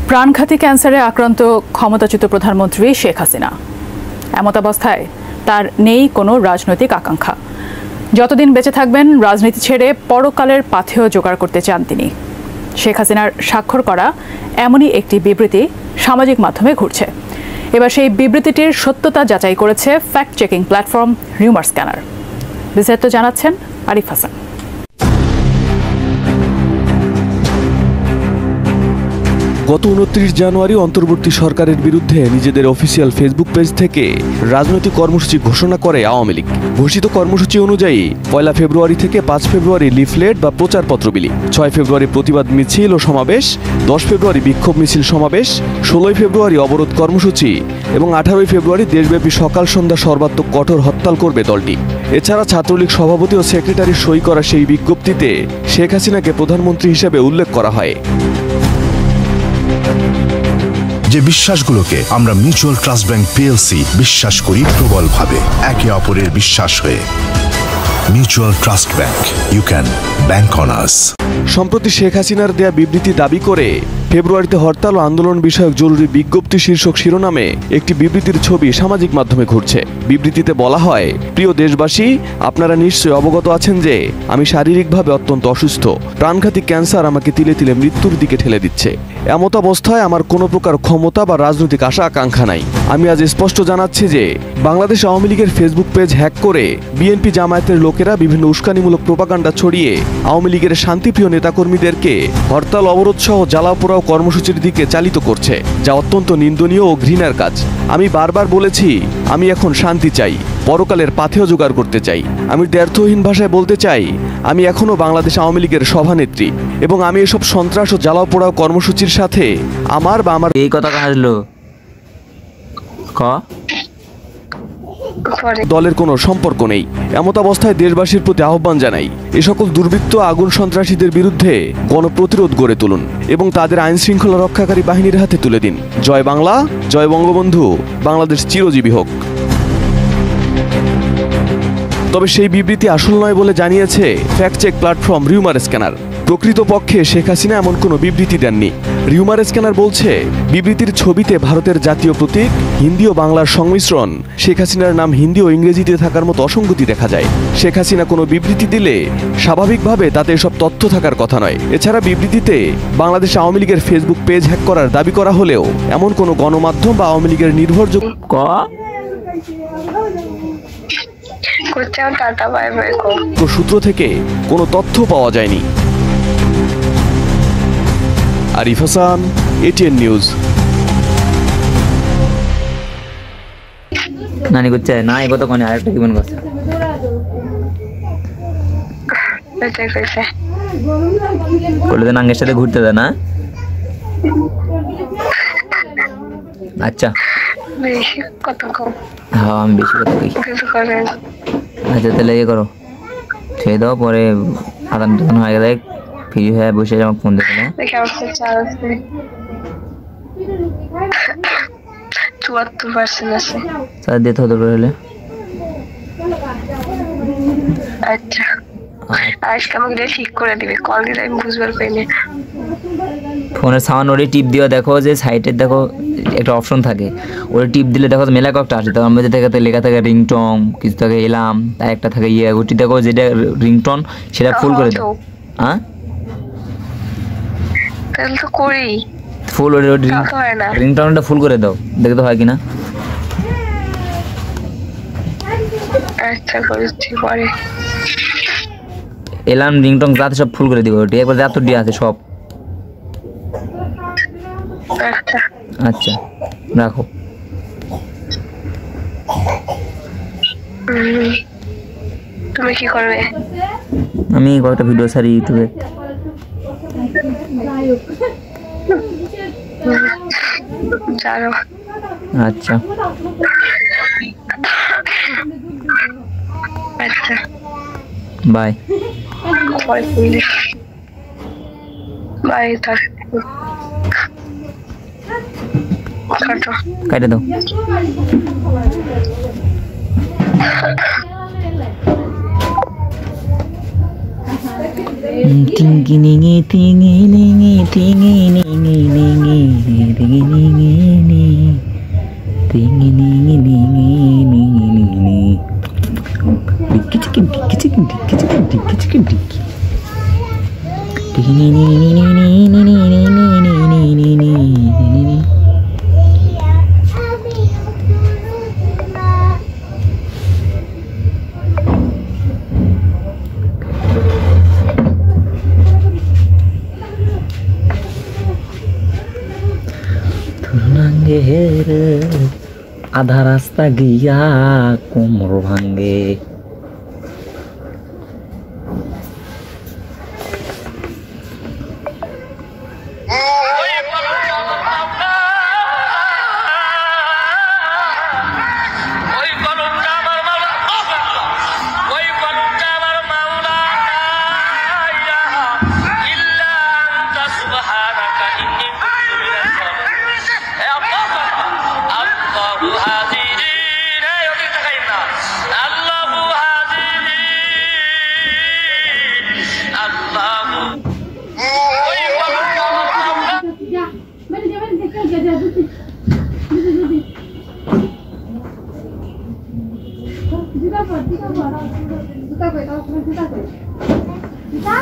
প্রাণঘাতী ক্যান্সারে আক্রান্ত ক্ষমতাচ্যুত প্রধানমন্ত্রী শেখ হাসিনা। এমতাবস্থায় তার নেই কোনো রাজনৈতিক আকাঙ্ক্ষা। যতদিন বেঁচে থাকবেন রাজনীতি ছেড়ে পরকালের পাথেয় জোগাড় করতে চান তিনি। শেখ হাসিনার স্বাক্ষর করা এমনই একটি বিবৃতি সামাজিক মাধ্যমে ঘুরছে। এবার সেই বিবৃতিটির সত্যতা যাচাই করেছে fact checking platform Rumor scanner. বিস্তারিত জানাচ্ছেন আরিফ হাসান। গত ২৯ জানুয়ারি অন্তর্বর্তী সরকারের বিরুদ্ধে নিজেদের অফিসিয়াল ফেসবুক পেজ থেকে রাজনৈতিক কর্মসূচি ঘোষণা করে আওয়ামী লীগ। ঘোষিত কর্মসূচি অনুযায়ী ১ ফেব্রুয়ারি থেকে ৫ ফেব্রুয়ারি লিফলেট বা প্রচারপত্র বিলি, ৬ ফেব্রুয়ারি প্রতিবাদ মিছিল ও সমাবেশ, ১০ ফেব্রুয়ারি বিক্ষোভ মিছিল সমাবেশ, ১৬ ফেব্রুয়ারি অবরোধ কর্মসূচি এবং ১৮ ফেব্রুয়ারি দেশব্যাপী সকাল সন্ধ্যা সর্বাত্মক কঠোর হরতাল করবে দলটি। এছাড়া ছাত্রলীগ সভাপতি ও সেক্রেটারির সই করা সেই বিজ্ঞপ্তিতে শেখ হাসিনাকে প্রধানমন্ত্রী হিসেবে উল্লেখ করা হয়। যে বিশ্বাসগুলোকে আমরা মিউচুয়াল ট্রাস্ট ব্যাংক পিএলসি বিশ্বাস করি প্রবলভাবে, একে অপরের বিশ্বাস হয়ে। Mutual trust bank, you can bank on us. সম্প্রতি শেখ হাসিনার দেয়া বিবৃতি দাবি করে ফেব্রুয়ারিতে হরতাল ও আন্দোলন বিষয়ক জরুরি বিজ্ঞপ্তি শীর্ষক শিরোনামে একটি বিবৃতির ছবি সামাজিক মাধ্যমে ঘুরছে। বিবৃতিতে বলা হয়, প্রিয় দেশবাসী, আপনারা নিশ্চয়ই অবগত আছেন যে আমি শারীরিকভাবে অত্যন্ত অসুস্থ। প্রাণঘাতী ক্যান্সার আমাকে তিলে তিলে মৃত্যুর দিকে ঠেলে দিচ্ছে। এমতাবস্থায় আমার কোনো প্রকার ক্ষমতা বা রাজনৈতিক আশা আকাঙ্ক্ষা নাই। আমি আজ স্পষ্ট জানাচ্ছি যে বাংলাদেশ আওয়ামী লীগের ফেসবুক পেজ হ্যাক করে বিএনপি জামায়াতের লোকেরা বিভিন্ন উস্কানিমূলক প্রোপাগান্ডা ছড়িয়ে আওয়ামী লীগের শান্তিপ্রিয় নেতাকর্মীদেরকে হরতাল অবরোধ সহ জ্বালাও পোড়াও কর্মসূচির দিকে চালিত করছে, যা অত্যন্ত নিন্দনীয় ও ঘৃণার কাজ। আমি বারবার বলেছি, আমি এখন শান্তি চাই, পরকালের পাথেয় জোগাড় করতে চাই। আমি দ্ব্যর্থহীন ভাষায় বলতে চাই, আমি এখনও বাংলাদেশ আওয়ামী লীগের সভানেত্রী এবং আমি এসব সন্ত্রাস ও জ্বালাও পোড়াও কর্মসূচির সাথে আমার এই কথা আসলো দলের কোনো সম্পর্ক নেই। এমতাবস্থায় দেশবাসীর প্রতি আহ্বান জানাই, এ সকল দুর্বৃত্ত আগুন সন্ত্রাসীদের বিরুদ্ধে গণপ্রতিরোধ গড়ে তুলুন এবং তাদের আইন শৃঙ্খলা রক্ষাকারী বাহিনীর হাতে তুলে দিন। জয় বাংলা, জয় বঙ্গবন্ধু, বাংলাদেশ চিরজীবী হোক। তবে সেই বিবৃতি আসল নয় বলে জানিয়েছে fact check platform Rumor Scanner. প্রকৃতপক্ষে শেখ হাসিনা এমন কোনো বিবৃতি দেননি। রিউমার স্ক্যানার বলছে, বিবৃতির ছবিতে ভারতের জাতীয় প্রতীক, হিন্দি ও বাংলার সংমিশ্রণ, শেখ হাসিনার নাম হিন্দি ও ইংরেজিতে থাকার মতো অসঙ্গতি দেখা যায়। শেখ হাসিনা কোনো বিবৃতি দিলে স্বাভাবিকভাবে তাতে এসব তথ্য থাকার কথা নয়। এছাড়া বিবৃতিতে বাংলাদেশ আওয়ামী লীগের ফেসবুক পেজ হ্যাক করার দাবি করা হলেও এমন কোনো গণমাধ্যম বা আওয়ামী লীগের নির্ভরযোগ্য সূত্র থেকে কোনো তথ্য পাওয়া যায়নি। Arif Hasan, ATN news. নানি করছে না এই কথা কোনে আরেকটা কি মন করছে বলে নাঙ্গের সাথে ঘুরতে দেয় না। আচ্ছা হ্যাঁ আমি বেশি কথা কই। আচ্ছা তাহলে ইয়ে করো, ছেড়ে দাও, পরে আদান টাদান হয়ে গেলে ফ্রি হয়ে বসে আমার ফোন দেখে না। 74% আছে স্যার দিতে হতে পারলে। আচ্ছা আজকে আমাকে ঠিক করে দিবে, কল দিলে আমি বুঝবার পাইনি। ফোনের সাউন্ড ওরে টিপ দিও, দেখো যে সাইটে দেখো একটা অপশন থাকে, ওরে টিপ দিলে দেখো মেলা কয়েকটা আসে। তখন মধ্যে থেকে লেখা থাকে রিংটন, কিছু থাকে এলাম, তার একটা থাকে ইয়ে, ওটি দেখো যেটা রিংটন সেটা ফুল করে দাও। হ্যাঁ তাহলে তো করি ফুল, ওরে রিংটনটা ফুল করে দাও, দেখে তো হয় কিনা। আচ্ছা করেছি পরে এলাম রিংটন যাতে সব ফুল করে দিব, ওটি একবার যত ডি আছে সব। আচ্ছা রাখো। তুমি কি করবে? আমি কয়েকটা ভিডিও ছাড়ি ইউটিউবে। জানো আচ্ছা আচ্ছা বাই বাই। কেটে দাও। Tingi ningi tingi ningi tingi ningi ningi ভাঙ্গে রে, আধা রাস্তা গিয়া কোমর ভাঙ্গে। Kita